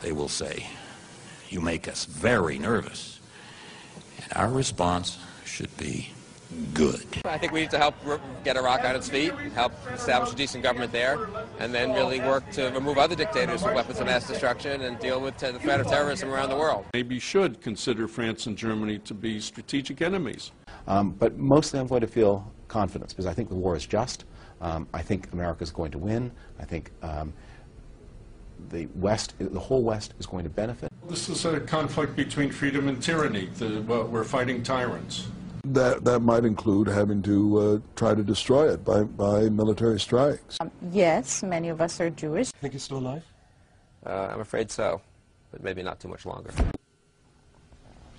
they will say, "You make us very nervous." And our response should be good. I think we need to help get Iraq on its feet, help establish a decent government there, and then really work to remove other dictators with weapons of mass destruction and deal with the threat of terrorism around the world. Maybe should consider France and Germany to be strategic enemies. But mostly I'm going to feel confidence because I think the war is just. I think America is going to win. I think the whole West is going to benefit. This is a conflict between freedom and tyranny. We're fighting tyrants. That might include having to try to destroy it by military strikes. Yes, many of us are Jewish. Think he's still alive? I'm afraid so, but maybe not too much longer.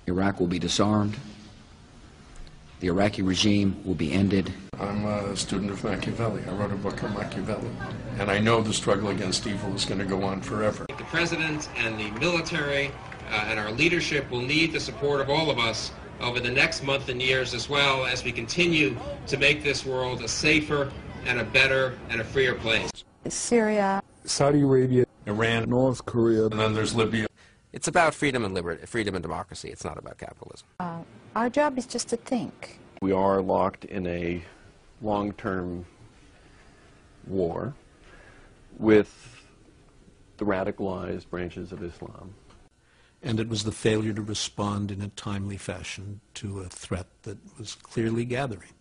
Iraq will be disarmed. The Iraqi regime will be ended. I'm a student of Machiavelli. I wrote a book on Machiavelli. And I know the struggle against evil is going to go on forever. The president and the military and our leadership will need the support of all of us over the next month and years, as well as we continue to make this world a safer and a better and a freer place. Syria, Saudi Arabia, Iran, North Korea, and then there's Libya. It's about freedom and liberty, freedom and democracy. It's not about capitalism. our job is just to think. We are locked in a long-term war with the radicalized branches of Islam. And it was the failure to respond in a timely fashion to a threat that was clearly gathering.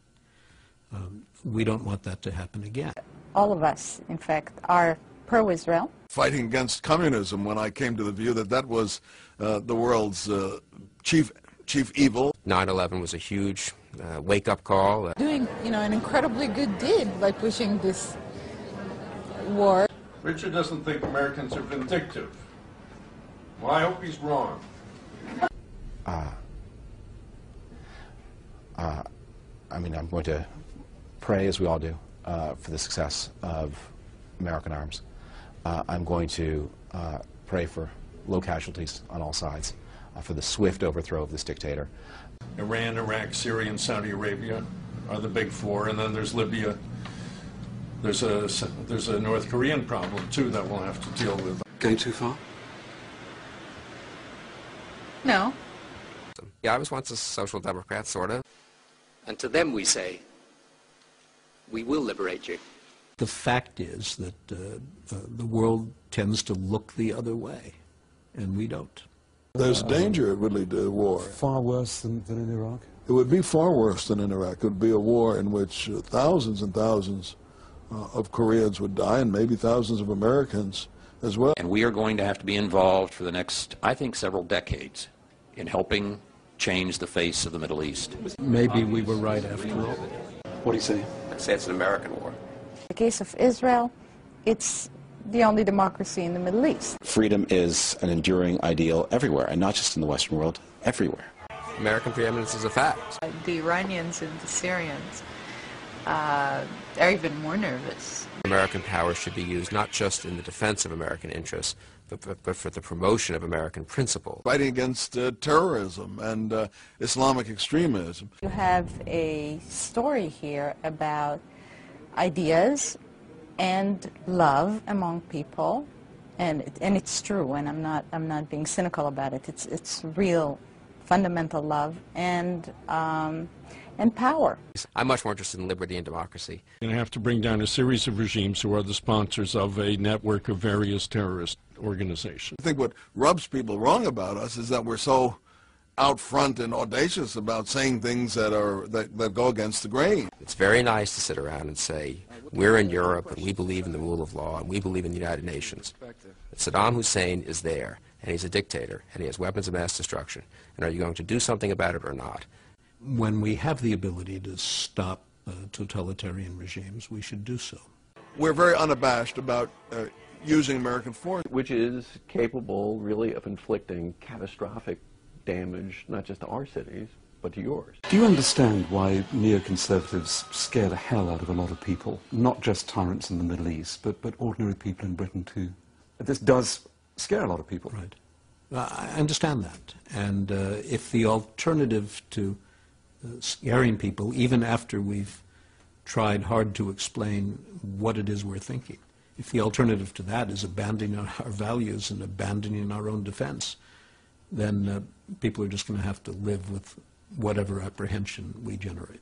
We don't want that to happen again. All of us, in fact, are pro-Israel. Fighting against communism when I came to the view that that was the world's chief evil. 9/11 was a huge wake-up call. Doing, an incredibly good deed by pushing this war. Richard doesn't think Americans are vindictive. Well, I hope he's wrong. I'm going to pray, as we all do, for the success of American arms. I'm going to pray for low casualties on all sides, for the swift overthrow of this dictator. Iran, Iraq, Syria, and Saudi Arabia are the big four, and then there's Libya. There's a North Korean problem, too, that we'll have to deal with. Going too far? No. Yeah, I was once a social democrat, sort of. And to them we say, we will liberate you. The fact is that the world tends to look the other way, and we don't. There's danger it would lead to war. Far worse than in Iraq? It would be far worse than in Iraq. It would be a war in which thousands and thousands of Koreans would die, and maybe thousands of Americans as well. And we are going to have to be involved for the next, I think, several decades in helping change the face of the Middle East. Maybe we were right after all. What do you say? I'd say it's an American war. In the case of Israel, it's the only democracy in the Middle East. Freedom is an enduring ideal everywhere, and not just in the Western world, everywhere. American preeminence is a fact. The Iranians and the Syrians are even more nervous. American power should be used not just in the defense of American interests, but for the promotion of American principles. Fighting against terrorism and Islamic extremism. You have a story here about ideas and love among people, and it's true, and I'm not being cynical about it. It's real, fundamental love and power. I'm much more interested in liberty and democracy. You're going to have to bring down a series of regimes who are the sponsors of a network of various terrorist organizations. I think what rubs people wrong about us is that we're so out front and audacious about saying things that go against the grain. It's very nice to sit around and say, we're in Europe and we believe in the rule of law and we believe in the United Nations. But Saddam Hussein is there, and he's a dictator, and he has weapons of mass destruction. And are you going to do something about it or not? When we have the ability to stop totalitarian regimes, we should do so. We're very unabashed about using American force. Which is capable, really, of inflicting catastrophic damage, not just to our cities, but to yours. Do you understand why neoconservatives scare the hell out of a lot of people? Not just tyrants in the Middle East, but ordinary people in Britain too. This does scare a lot of people. Right. I understand that. And if the alternative to scaring people, even after we've tried hard to explain what it is we're thinking, If the alternative to that is abandoning our values and abandoning our own defense, then people are just going to have to live with whatever apprehension we generate.